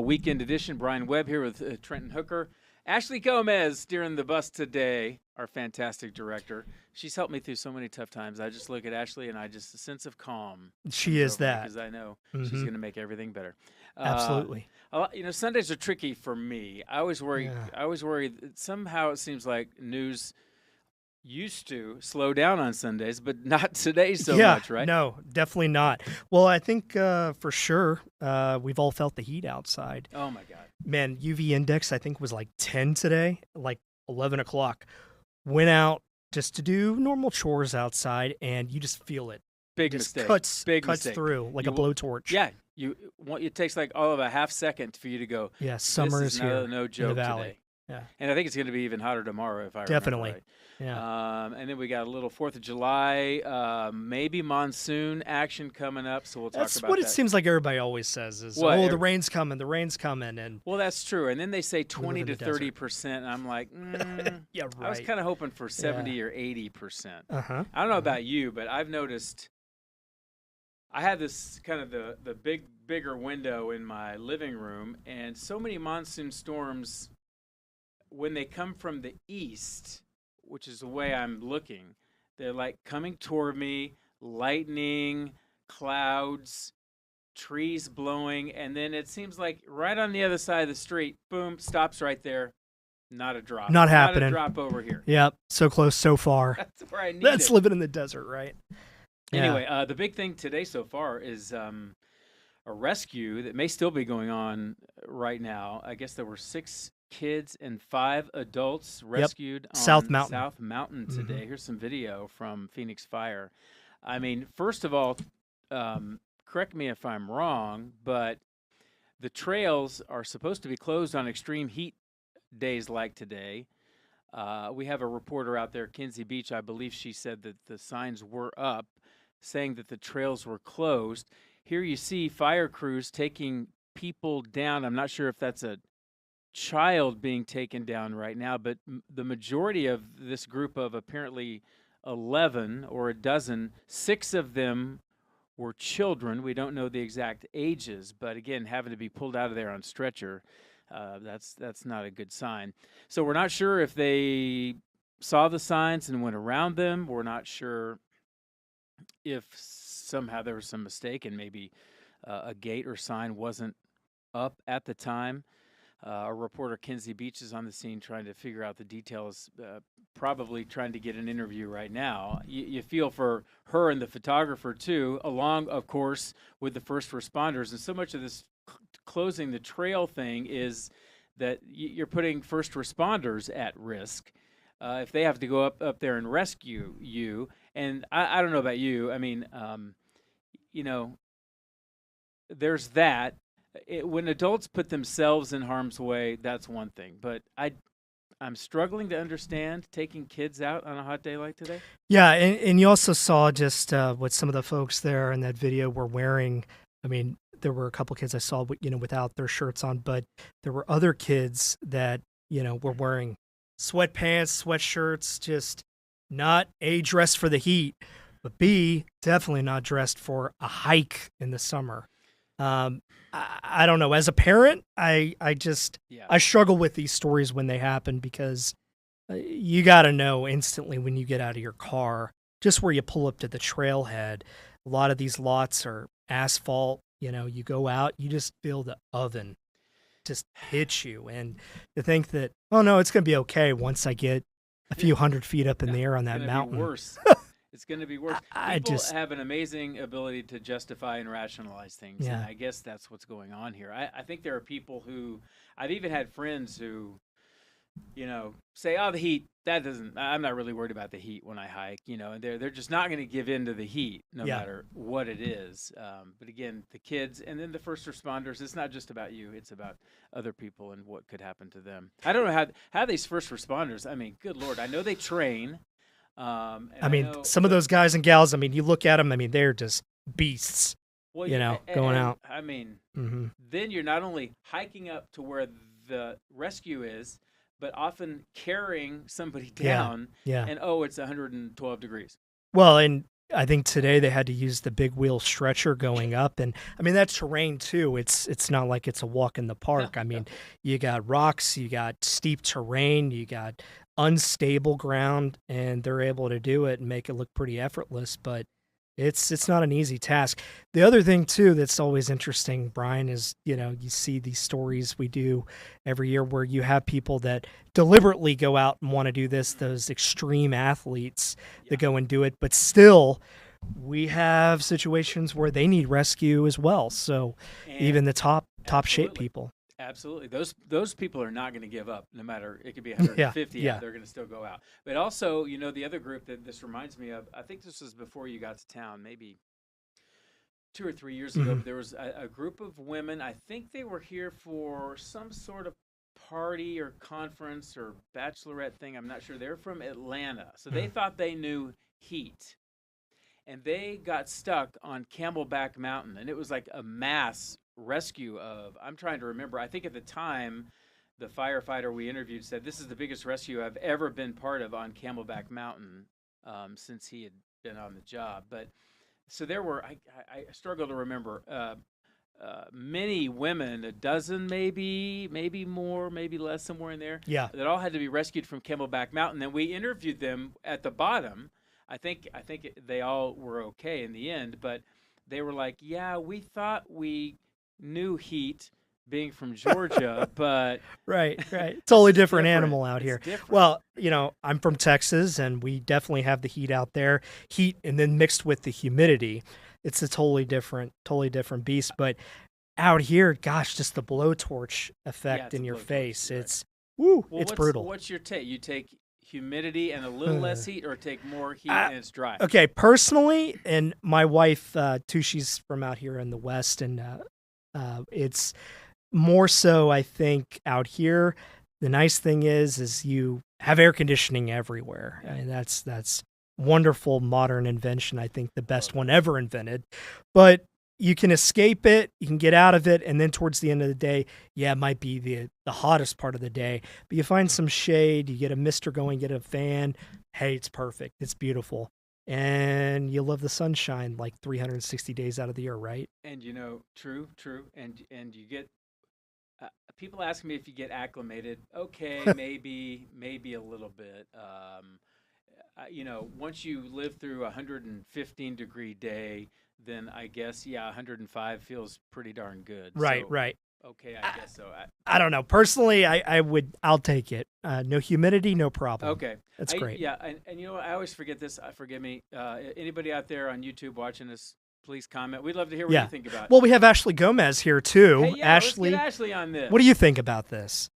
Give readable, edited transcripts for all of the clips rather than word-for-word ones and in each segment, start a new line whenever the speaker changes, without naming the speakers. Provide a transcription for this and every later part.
Weekend edition. Brian Webb here with Trenton Hooker. Ashley Gomez steering the bus today, our fantastic director. She's helped me through so many tough times. I just look at Ashley and a sense of calm
She
comes
is
over me
that.
because I know she's
Hmm.
going to make everything better. Uh,
Absolutely.
Sundays are tricky for me. I always worry.
Yeah.
I always worry. Somehow it seems like news used to slow down on Sundays, but not today so
Yeah.
much, right?
No, definitely not. Well, I think for sure we've all felt the heat outside.
Oh my God.
Man, UV index I think was like 10 today, like 11 o'clock. Went out just to do normal chores outside, and you just feel it.
Big
Just
mistake.
cuts
Big
cuts
mistake.
through like
You
a
w-
blowtorch.
Yeah, it takes like all of a half second for you to go.
Yeah,
This
summer
is
is here
no
in the
joke
valley.
today,
Yeah,
and I think it's going to be even hotter tomorrow if I remember
definitely.
right.
Yeah.
And then we got a little 4th of July, maybe monsoon action coming up, so we'll talk
That's
about
what it
that.
seems like everybody always says is,
What?
oh, the rain's coming, and
Well, that's true. And then they say
we live
20
in
to
the desert.
30%. And I'm like,
Yeah,
I was
right.
kind of hoping for 70 or 80%.
Uh-huh.
I don't know about you, but I've noticed I have this kind of the bigger window in my living room, and so many monsoon storms when they come from the east, which is the way I'm looking, they're like coming toward me, lightning, clouds, trees blowing, and then it seems like right on the other side of the street, boom, stops right there. Not a drop.
Not
Not a
happening.
drop over here.
Yep, so close, so far.
That's where I need
That's
it.
living in the desert, right? Yeah.
Anyway, the big thing today so far is a rescue that may still be going on right now. I guess there were 6 kids and 5 adults rescued on
South Mountain.
South Mountain
Mhm.
today. Here's some video from Phoenix Fire. I mean, first of all, correct me if I'm wrong, but the trails are supposed to be closed on extreme heat days like today. We have a reporter out there, Kinsey Beach. I believe she said that the signs were up saying that the trails were closed. Here you see fire crews taking people down. I'm not sure if that's a child being taken down right now, but the majority of this group of apparently 11 or a dozen, 6 of them were children. We don't know the exact ages, but again, having to be pulled out of there on stretcher, that's not a good sign. So we're not sure if they saw the signs and went around them. We're not sure if somehow there was some mistake and maybe a gate or sign wasn't up at the time. Our reporter Kinsey Beach is on the scene trying to figure out the details, probably trying to get an interview right now. You feel for her and the photographer too, along, of course, with the first responders. And so much of this closing the trail thing is that you're putting first responders at risk if they have to go up there and rescue you. And I don't know about you. I mean, you know, there's that. When adults put themselves in harm's way, that's one thing. But I'm struggling to understand taking kids out on a hot day like today.
Yeah, and you also saw just what some of the folks there in that video were wearing. I mean, there were a couple kids I saw, without their shirts on, but there were other kids that, were wearing sweatpants, sweatshirts, just not A, dressed for the heat, but B, definitely not dressed for a hike in the summer. I don't know. As a parent, I struggle with these stories when they happen because you got to know instantly when you get out of your car, just where you pull up to the trailhead. A lot of these lots are asphalt. You go out, you just feel the oven just hit you. And to think that, oh no, it's going to be okay once I get a few hundred feet up in the air on that mountain.
Be worse. It's going to be worse. People have an amazing ability to justify and rationalize things.
Yeah.
And I guess that's what's going on here. I think there are people who, I've even had friends who, say, oh, the heat, I'm not really worried about the heat when I hike, and they're just not going to give in to the heat no matter what it is. But again, the kids and then the first responders, it's not just about you, it's about other people and what could happen to them. I don't know how these first responders, I mean, good Lord, I know they train.
Some of those guys and gals, you look at them, they're just beasts, going out.
I mean, then you're not only hiking up to where the rescue is, but often carrying somebody down.
Yeah.
And, it's 112 degrees.
Well, and I think today they had to use the big wheel stretcher going up, and I mean that's terrain too. It's not like it's a walk in the park. I mean, you got rocks, you got steep terrain, you got unstable ground, and they're able to do it and make it look pretty effortless. But it's not an easy task. The other thing too that's always interesting, Brian, is you see these stories we do every year where you have people that deliberately go out and want to do this, those extreme athletes that go and do it, but still we have situations where they need rescue as well. So even the top shape people.
Absolutely. Those people are not going to give up, no matter, it could be 150
yeah.
they're going to still go out. But also, the other group that this reminds me of, I think this was before you got to town, maybe 2 or 3 years ago, there was a group of women. I think they were here for some sort of party or conference or bachelorette thing. I'm not sure. They're from Atlanta. So they thought they knew heat. And they got stuck on Camelback Mountain. And it was like a mass rescue of, I'm trying to remember, I think at the time the firefighter we interviewed said this is the biggest rescue I've ever been part of on Camelback Mountain since he had been on the job. But so there were, I struggle to remember, many women, a dozen maybe more, maybe less, somewhere in there, that all had to be rescued from Camelback Mountain. And we interviewed them at the bottom. I think they all were okay in the end, but they were like, yeah, we thought we knew heat being from Georgia, but
right. Totally different animal out here.
Different.
Well, I'm from Texas and we definitely have the heat out there. Heat and then mixed with the humidity. It's a totally different beast. But out here, gosh, just the blowtorch effect in your face.
Right.
It's it's brutal.
What's your take? You take humidity and a little less heat, or take more heat and it's dry?
Okay, personally, and my wife too, she's from out here in the West, and it's more so, I think, out here. The nice thing is you have air conditioning everywhere. I mean, that's wonderful modern invention. I think the best one ever invented. But you can escape it, you can get out of it, and then towards the end of the day, it might be the hottest part of the day, but you find some shade, you get a mister going, get a fan. Hey, it's perfect. It's beautiful. And you love the sunshine like 360 days out of the year, right?
And true. And you get people ask me if you get acclimated. Okay, maybe a little bit. Once you live through a 115-degree day, then I guess 105 feels pretty darn good.
Right.
Okay, I guess so.
I don't know. Personally, I'll take it. No humidity, no problem.
Okay,
that's great.
Yeah, and I always forget this. Forgive me. Anybody out there on YouTube watching this, please comment. We'd love to hear what you think about it.
Well, we have Ashley Gomez here too.
Hey,
Ashley,
let's get Ashley on this.
What do you think about this?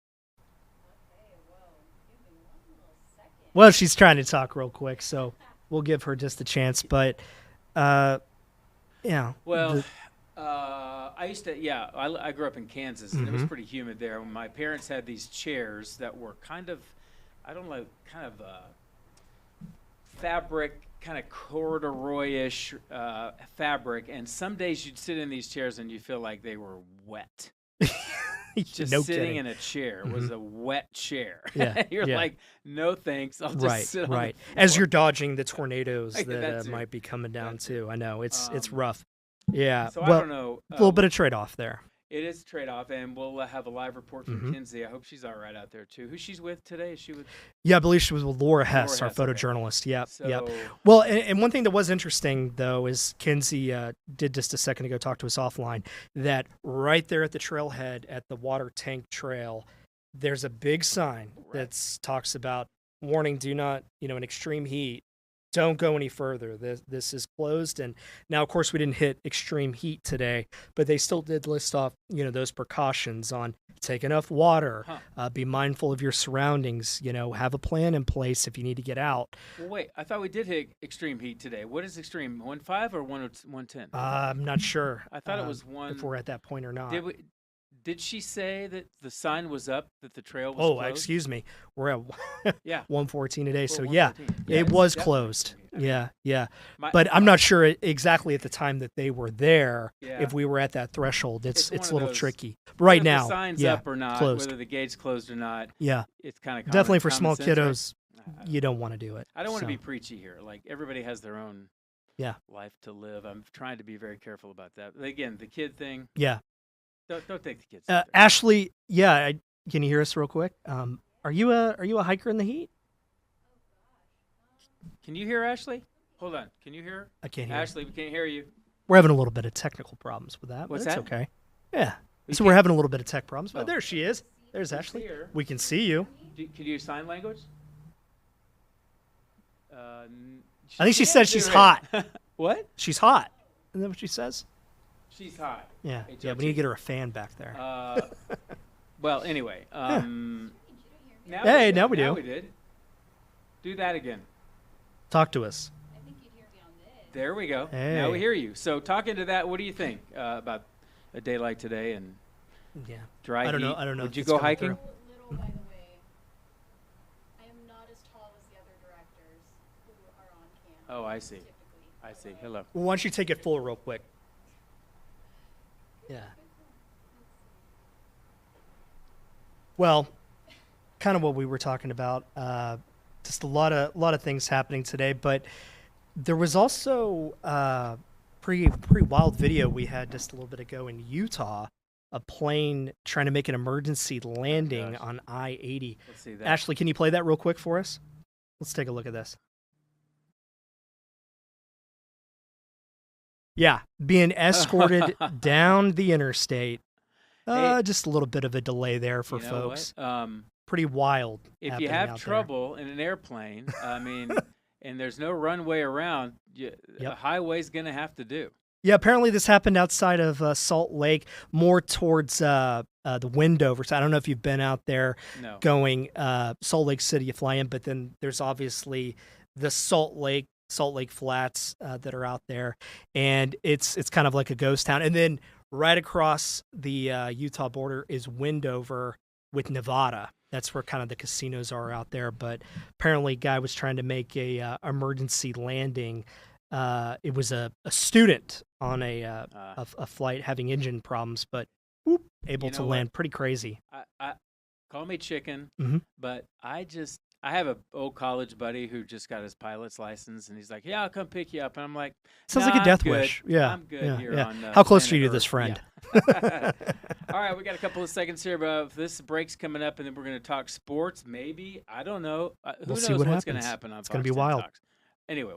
Well, she's trying to talk real quick, so we'll give her just a chance. But, yeah.
Well, I used to, I grew up in Kansas, and it was pretty humid there. My parents had these chairs that were kind of, fabric, kind of corduroy-ish fabric. And some days you'd sit in these chairs and you feel like they were wet. Just sitting in a chair was a wet chair.
Yeah,
You're like, no thanks. I'll just sit on the floor.
As you're dodging the tornadoes that might be coming down too. I know it's rough. Yeah.
So I don't know.
A little bit of trade-off there.
It is a trade-off, and we'll have a live report from Kinsey. I hope she's all right out there too. Who she's with today? Is she with? Yeah,
I believe she was with Laura Hess, our photojournalist. Okay. Yep. Well, and one thing that was interesting though is Kinsey did just a second ago talk to us offline that right there at the trailhead at the water tank trail, there's a big sign that talks about warning: do not, in extreme heat, don't go any further. This is closed. And now, of course, we didn't hit extreme heat today, but they still did list off, those precautions on take enough water, be mindful of your surroundings, have a plan in place if you need to get out.
Well, wait, I thought we did hit extreme heat today. What is extreme? 1.5 or 110?
I'm not sure.
I thought it was one.
If we're at that point or not.
Did she say that the sign was up, that the trail was closed?
Excuse me. We're at 114 today. So,
it
was closed. Yeah. But I'm not sure exactly at the time that they were there if we were at that threshold. It's a little tricky. Right now,
the sign's up or not,
closed.
whether the gate's closed or not.
Yeah.
It's kind of
definitely for small
sense,
kiddos, you don't want to do it.
I don't want to be preachy here. Like, everybody has their own
Yeah.
life to live. I'm trying to be very careful about that. But again, the kid thing.
Yeah.
Don't take the kids out there.
Ashley, yeah, can you hear us real quick? Are you a hiker in the heat?
Can you hear Ashley? Hold on. Can you hear her?
I can't hear.
Ashley, we can't hear you.
We're having a little bit of technical problems with that,
What's
but it's
that?
okay. Yeah.
We
So we're
can't-
having a little bit of tech problems, but
Oh.
there she is. There's
We
Ashley.
see her.
We can see you.
Can you use sign language?
I think she
can't
said
do
she's
it.
hot.
What?
She's hot. Isn't that what she says?
She's hot.
Yeah.
HRT.
Yeah, we need to get her a fan back there.
Well, anyway. Now
Hey,
we
now
did.
we do.
Now we did. Do that again.
Talk to us.
I think you'd hear me on this.
There we go. Now we
Hey.
hear you. So talking to that, what do you think about a day like today and
Yeah.
dry
I don't know.
heat?
I don't know
Would
if
you
it's
go
coming
hiking?
through.
Little, by the way. I am not as tall as the other directors who are on camera.
Oh, I see.
Typically.
I see. Hello.
Well, why don't you take it full real quick? Yeah. Well, kind of what we were talking about. Just a lot of things happening today, but there was also pretty wild video we had just a little bit ago in Utah. A plane trying to make an emergency landing
gosh.
on I-80.
Let's see that.
Ashley, can you play that real quick for us? Let's take a look at this. Yeah, being escorted down the interstate.
Hey.
Just a little bit of a delay there for
You know
folks.
what?
Pretty wild.
If you
happening
have
out
trouble in an airplane, I mean, and there's no runway around, a
Yep.
highway's going to have to do.
there. Yeah, apparently this happened outside of Salt Lake, more towards the Wendover side. I don't know if you've been out there
No.
going Salt Lake City, you fly in, but then there's obviously the Salt Lake Flats that are out there, and it's kind of like a ghost town. And then right across the Utah border is Wendover with Nevada. That's where kind of the casinos are out there. But apparently, a guy was trying to make a emergency landing. It was a student on a flight having engine problems, but whoop, able
You
to
know what?
land. Pretty crazy.
I call me chicken,
Mhm.
but I have a old college buddy who just got his pilot's license, and he's like, "Yeah, I'll come pick you up." And I'm like,
Sounds
"Nah,
like a death
I'm good.
wish. Yeah,
I'm good
yeah,
here
yeah.
on
How close are
planet
you to this
Earth."
friend?
Yeah. All right, we got a couple of seconds here, but this break's coming up, and then we're going to talk sports. Maybe, I don't know. Who
We'll
knows
see what
what's going
happens.
to happen on
It's
Fox
gonna be
10
wild.
Talks. Anyway.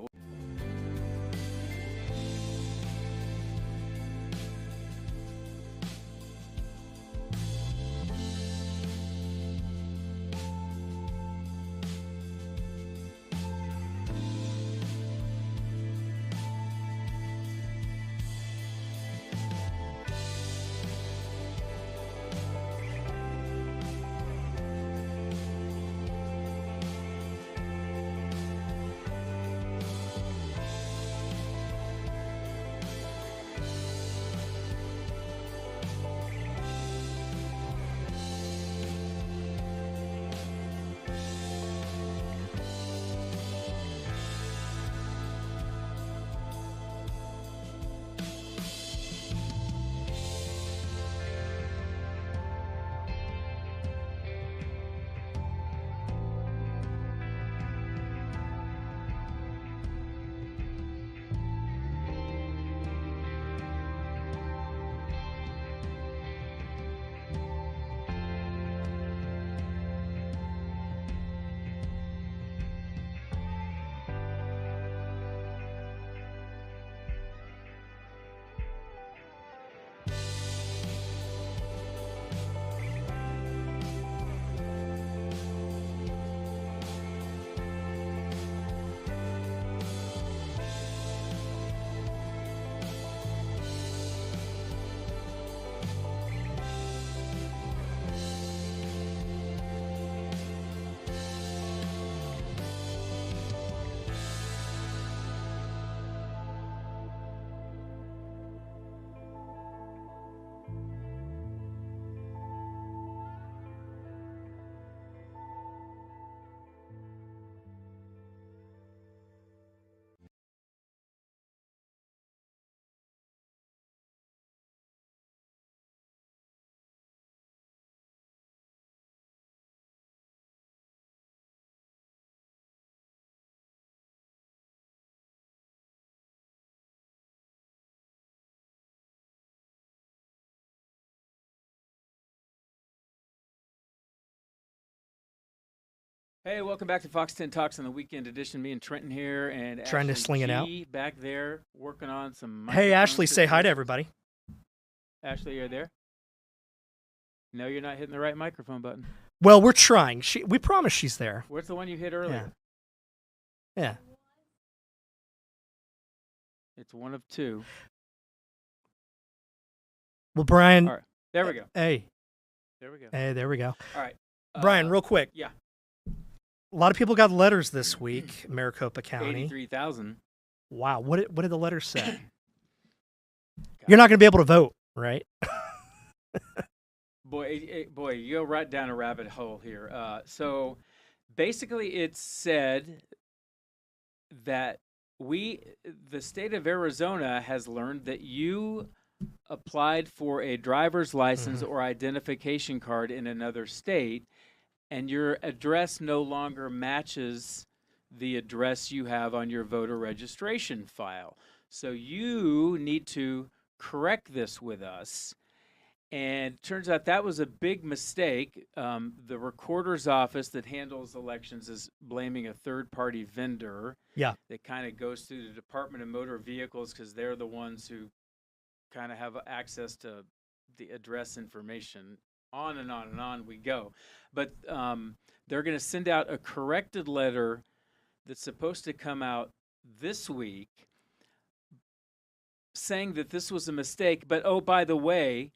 Hey, welcome back to Fox 10 Talks on the weekend edition. Me and Trenton here, and
Trying to
Ashley
sling it out.
G back there working on some
Hey,
microphone
Ashley, say hi to
situations.
everybody.
Ashley, you're there? No, you're not hitting the right microphone button.
Well, we're trying. We promise she's there.
Where's the one you hit earlier?
Yeah.
It's one of two.
Well, Brian.
All right, there we go.
Hey.
There we go.
Hey, there we go.
All right.
Brian, real quick.
Yeah.
A lot of people got letters this week, Maricopa County.
83,000.
Wow. What did the letters say? You're not going to be able to vote, right?
Boy, you go right down a rabbit hole here. So basically it said that the state of Arizona has learned that you applied for a driver's license or identification card in another state, and your address no longer matches the address you have on your voter registration file. So you need to correct this with us. And turns out that was a big mistake. The recorder's office that handles elections is blaming a third-party vendor.
Yeah.
That kind of goes through the Department of Motor Vehicles because they're the ones who kind of have access to the address information. On and on and on we go. But they're going to send out a corrected letter that's supposed to come out this week saying that this was a mistake. But, oh, by the way,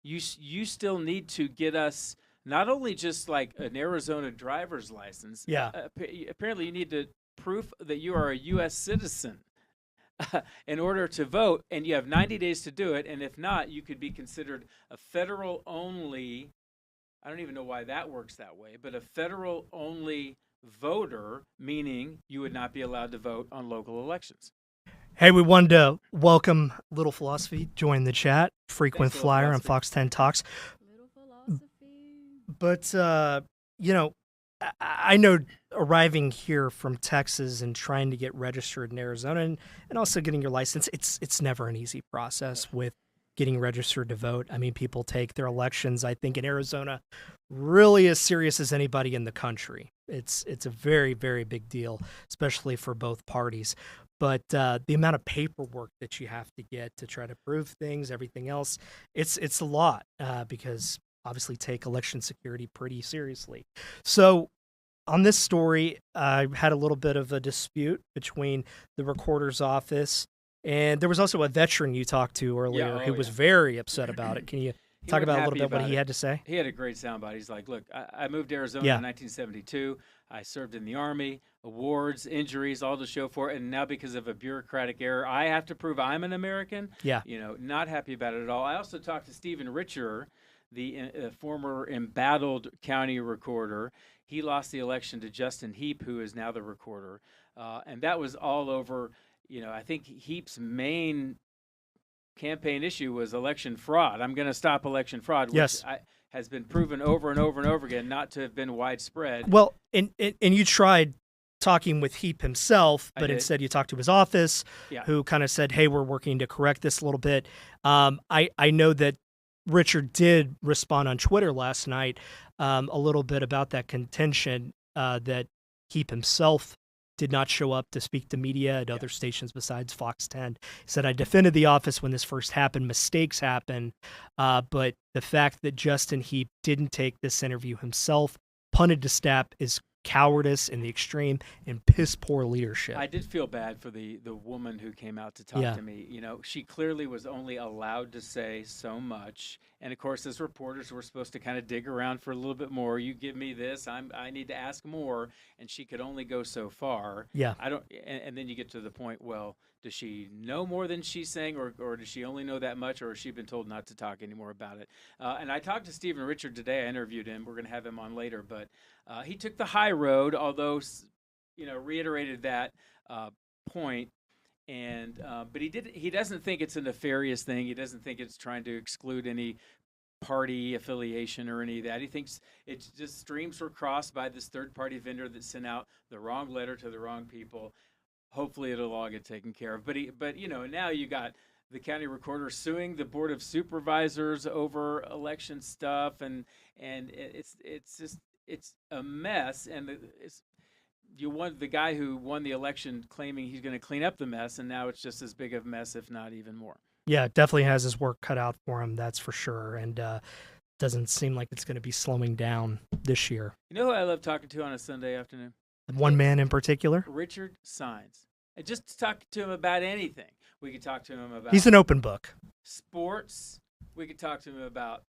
you still need to get us not only just like an Arizona driver's license.
Yeah.
Apparently you need to proof that you are a U.S. citizen in order to vote, and you have 90 days to do it. And if not, you could be considered a federal only. I don't even know why that works that way, but a federal only voter, meaning you would not be allowed to vote on local elections.
Hey, we wanted to welcome Little Philosophy, join the chat, frequent
Thanks,
flyer on
Philosophy.
Fox 10 Talks.
Little philosophy.
But, I know arriving here from Texas and trying to get registered in Arizona and also getting your license, it's never an easy process with getting registered to vote. I mean, people take their elections, I think, in Arizona really as serious as anybody in the country. It's a very, very big deal, especially for both parties. But the amount of paperwork that you have to get to try to prove things, everything else, it's a lot because obviously take election security pretty seriously. So on this story, I had a little bit of a dispute between the recorder's office, and there was also a veteran you talked to earlier who was very upset about it. Can you talk about a little bit what he had to say?
He had a great soundbite. He's like, look, I moved to Arizona in 1972. I served in the Army, awards, injuries, all to show for it. And now because of a bureaucratic error, I have to prove I'm an American.
Yeah.
Not happy about it at all. I also talked to Stephen Richer, the former embattled county recorder. He lost the election to Justin Heap, who is now the recorder. And that was all over, I think Heap's main campaign issue was election fraud. I'm going to stop election fraud, which has been proven over and over and over again not to have been widespread.
Well, and you tried talking with Heap himself, but instead you talked to his office, who kind of said, hey, we're working to correct this a little bit. I know that Richard did respond on Twitter last night a little bit about that contention that Heap himself did not show up to speak to media at other stations besides Fox 10. He said, I defended the office when this first happened. Mistakes happen. But the fact that Justin Heap didn't take this interview himself, punted to step, is cowardice in the extreme and piss poor leadership.
I did feel bad for the woman who came out to talk to me. She clearly was only allowed to say so much. And of course, as reporters, we're supposed to kind of dig around for a little bit more. You give me this, I need to ask more. And she could only go so far.
Yeah.
And then you get to the point, well, does she know more than she's saying, or does she only know that much, or has she been told not to talk anymore about it? And I talked to Stephen Richard today. I interviewed him. We're going to have him on later, but he took the high road, although reiterated that point. And but he doesn't think it's a nefarious thing. He doesn't think it's trying to exclude any party affiliation or any of that. He thinks it's just streams were crossed by this third-party vendor that sent out the wrong letter to the wrong people. Hopefully it'll all get taken care of. But now you got the county recorder suing the board of supervisors over election stuff, and it's it's a mess, and you want the guy who won the election claiming he's going to clean up the mess, and now it's just as big of a mess, if not even more.
Yeah, definitely has his work cut out for him, that's for sure. And doesn't seem like it's going to be slowing down this year.
You know who I love talking to on a Sunday afternoon?
One man in particular?
Richard Sines. And just talk to him about anything. We could talk to him about
He's an open book.
sports. We could talk to him about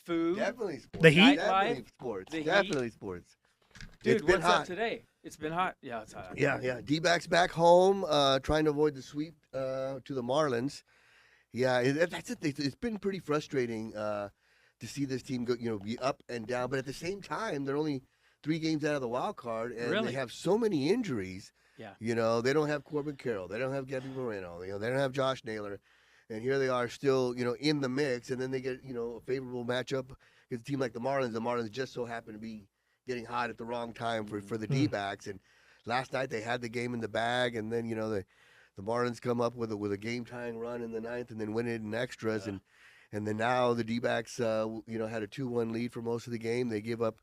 food.
Definitely sports.
The heat?
Definitely sports.
The heat?
Definitely sports.
Dude,
It's been
what's
hot.
up today? It's been hot. Yeah, it's hot.
Yeah. D-backs back home, trying to avoid the sweep to the Marlins. Yeah, that's it. It's been pretty frustrating to see this team go, be up and down. But at the same time, they're only 3 games out of the wild card, and
Really?
they have so many injuries.
Yeah.
They don't have Corbin Carroll, they don't have Gabby Moreno, they don't have Josh Naylor, and here they are still, in the mix. And then they get, a favorable matchup against a team like the Marlins. The Marlins just so happen to be getting hot at the wrong time for the D-backs. And last night they had the game in the bag, and then the Marlins come up with a game tying run in the 9th, and then win it in extras. And then now the D-backs had a 2-1 lead for most of the game. They give up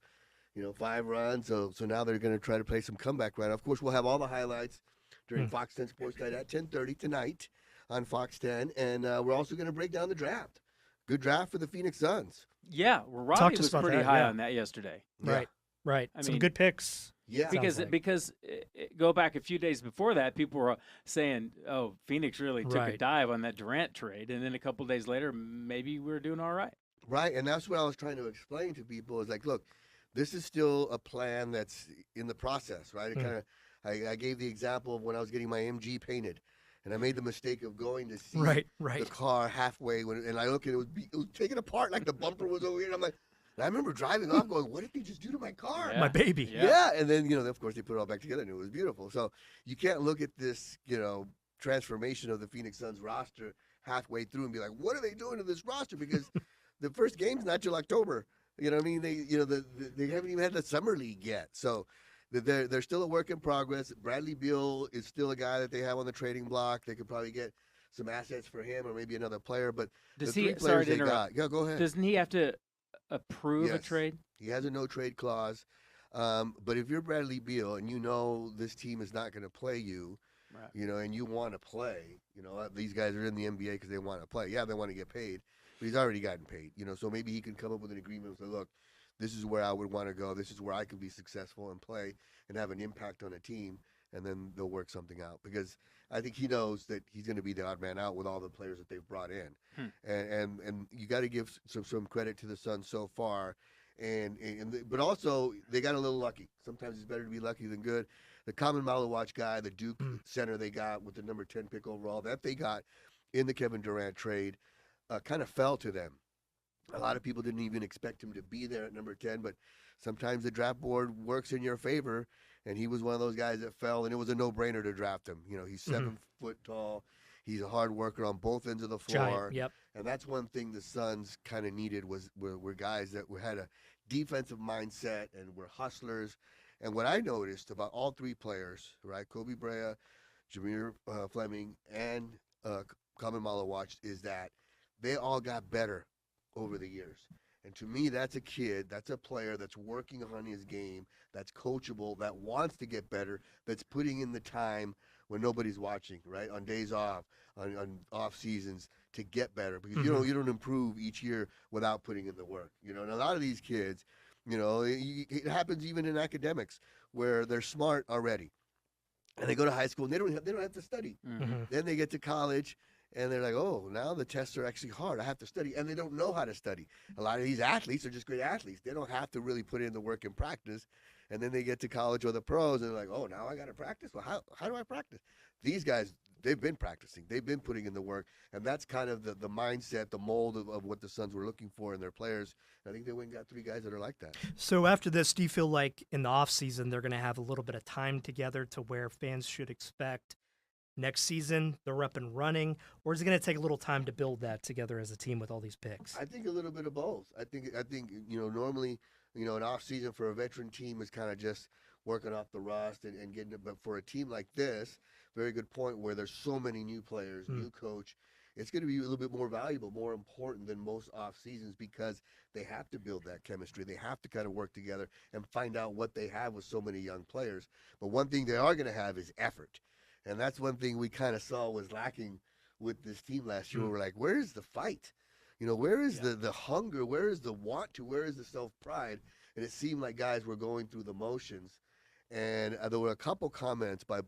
5 runs. So now they're going to try to play some comeback run. Of course, we'll have all the highlights during Fox 10 Sports Night at 10:30 tonight on Fox 10, and we're also going to break down the draft. Good draft for the Phoenix Suns.
Yeah, well,
Talk
Robbie
to us
was
about
pretty
that,
high
yeah.
on that yesterday.
Right.
I
Some
mean,
good picks.
Yeah.
Because
Sounds like.
because go back a few days before that, people were saying, "Oh, Phoenix really took a
Right.
dive on that Durant trade," and then a couple days later, maybe we're doing all right.
Right, and that's what I was trying to explain to people is like, look, this is still a plan that's in the process, right? It kind of, I gave the example of when I was getting my MG painted, and I made the mistake of going to see
Right.
the car halfway and I look at it, it was taken apart, like the bumper was over here, and I'm like, and I remember driving off going, what did they just do to my car?
Yeah.
My baby.
Yeah, and then of course they put it all back together, and it was beautiful. So you can't look at this, transformation of the Phoenix Suns roster halfway through and be like, what are they doing to this roster? Because the first game's not till October. You know what I mean? They they haven't even had the summer league yet, so they're still a work in progress. Bradley Beal is still a guy that they have on the trading block. They could probably get some assets for him or maybe another player. But
Does
the
he?
3
Sorry
players
to
they
interrupt.
got, go ahead.
Doesn't he have to approve a
Yes.
trade?
He has a no trade clause. But if you're Bradley Beal and this team is not going to play you,
Right.
and you want to play, these guys are in the NBA because they want to play. Yeah, they want to get paid, but he's already gotten paid. So maybe he can come up with an agreement and say, look, this is where I would want to go. This is where I could be successful and play and have an impact on a team, and then they'll work something out. Because I think he knows that he's going to be the odd man out with all the players that they've brought in. And you got to give some credit to the Suns so far. But also they got a little lucky. Sometimes it's better to be lucky than good. The Common Malawatch guy, the Duke center they got with the number 10 pick overall, that they got in the Kevin Durant trade, kind of fell to them. A lot of people didn't even expect him to be there at number 10, but sometimes the draft board works in your favor, and he was one of those guys that fell, and it was a no-brainer to draft him. He's 7 foot tall. He's a hard worker on both ends of the floor.
Giant. Yep.
And that's one thing the Suns kind of needed were guys that had a defensive mindset and were hustlers. And what I noticed about all 3 players, right, Kobe Brea, Jameer Fleming, and Common Malawatch, is that they all got better over the years. And to me, that's a kid, that's a player that's working on his game, that's coachable, that wants to get better, that's putting in the time when nobody's watching, right? On days off, on off seasons, to get better. Because you don't improve each year without putting in the work. And a lot of these kids, it happens even in academics where they're smart already. And they go to high school and they don't have to study. Then they get to college and they're like, oh, now the tests are actually hard. I have to study. And they don't know how to study. A lot of these athletes are just great athletes. They don't have to really put in the work and practice. And then they get to college or the pros and they're like, oh, now I got to practice? Well, how do I practice? These guys, they've been practicing. They've been putting in the work. And that's kind of the mindset, the mold of what the Suns were looking for in their players. I think they went and got 3 guys that are like that.
So after this, do you feel like in the offseason they're going to have a little bit of time together to where fans should expect next season they're up and running? Or is it going to take a little time to build that together as a team with all these picks?
I think a little bit of both. I think normally, an off season for a veteran team is kind of just working off the rust and getting it. But for a team like this, very good point, where there's so many new players, new coach, it's going to be a little bit more valuable, more important than most off seasons because they have to build that chemistry. They have to kind of work together and find out what they have with so many young players. But one thing they are going to have is effort. And that's one thing we kind of saw was lacking with this team last year. We're like, where is the fight? You know, where is the hunger? Where is the want to? Where is the self-pride? And it seemed like guys were going through the motions. And there were a couple comments by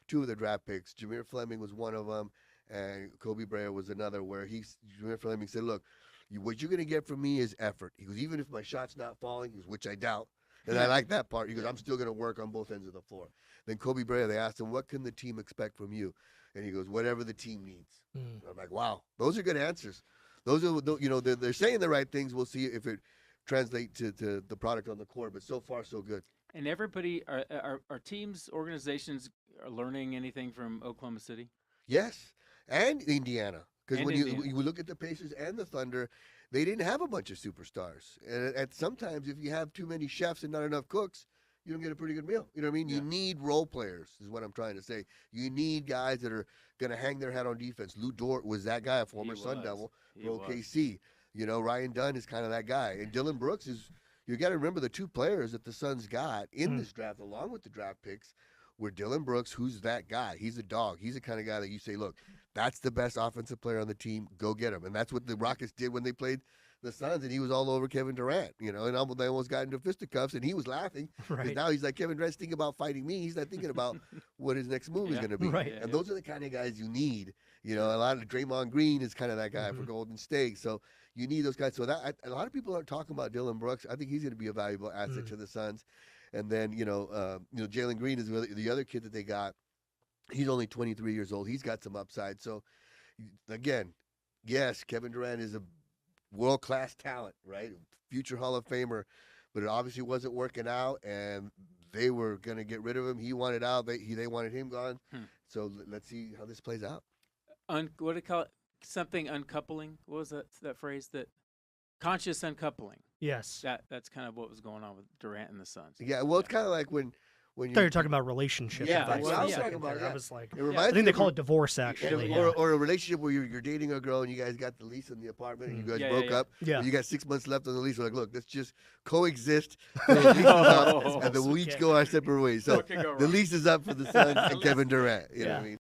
two of the draft picks. Jameer Fleming was one of them, and Kobe Bryant was another, where Jameer Fleming said, look, what you're going to get from me is effort. He goes, even if my shot's not falling, which I doubt, and I like that part. He goes, I'm still going to work on both ends of the floor. Then Kobe Bryant, they asked him, what can the team expect from you? And he goes, whatever the team needs. I'm like, wow, those are good answers. Those are, they're saying the right things. We'll see if it translates to the product on the court, but so far, so good.
And everybody, are teams, organizations are learning anything from Oklahoma City?
Yes, and Indiana. Because when you look at the Pacers and the Thunder, they didn't have a bunch of superstars. And sometimes if you have too many chefs and not enough cooks, you don't get a pretty good meal. You know what I mean? Yeah. You need role players is what I'm trying to say. You need guys that are going to hang their hat on defense. Lou Dort was that guy, a former Sun Devil, for OKC. You know, Ryan Dunn is kind of that guy. And Dylan Brooks is, you got to remember the two players that the Suns got in this draft, along with the draft picks, were Dylan Brooks, who's that guy. He's a dog. He's the kind of guy that you say, look, that's the best offensive player on the team. Go get him. And that's what the Rockets did when they played the Suns, and he was all over Kevin Durant, and they almost got into fisticuffs, and he was laughing. Right. Now he's like, Kevin Durant's thinking about fighting me. He's not thinking about what his next move is going to be.
Right.
And those are the kind of guys you need. A lot of Draymond Green is kind of that guy for Golden State. So you need those guys. So a lot of people aren't talking about Dylan Brooks. I think he's going to be a valuable asset to the Suns. And then, Jalen Green is the other kid that they got. He's only 23 years old. He's got some upside. So, again, yes, Kevin Durant is a world-class talent, right? Future Hall of Famer, but it obviously wasn't working out, and they were going to get rid of him. He wanted out. They wanted him gone. So let's see how this plays out.
What do you call it? Something uncoupling? What was that phrase? That conscious uncoupling.
Yes.
That's kind of what was going on with Durant and the Suns.
Yeah, well, it's kind of like when
I thought you were talking about relationships.
Yeah, I was talking about that.
I was like, I think they call it divorce, actually.
Or a relationship where you're dating a girl and you guys got the lease on the apartment and you guys broke up. Yeah. And you got 6 months left on the lease. We're like, look, let's just coexist. And then we'll each go our separate ways. So the lease is up for the Suns and Kevin Durant. You know what I mean?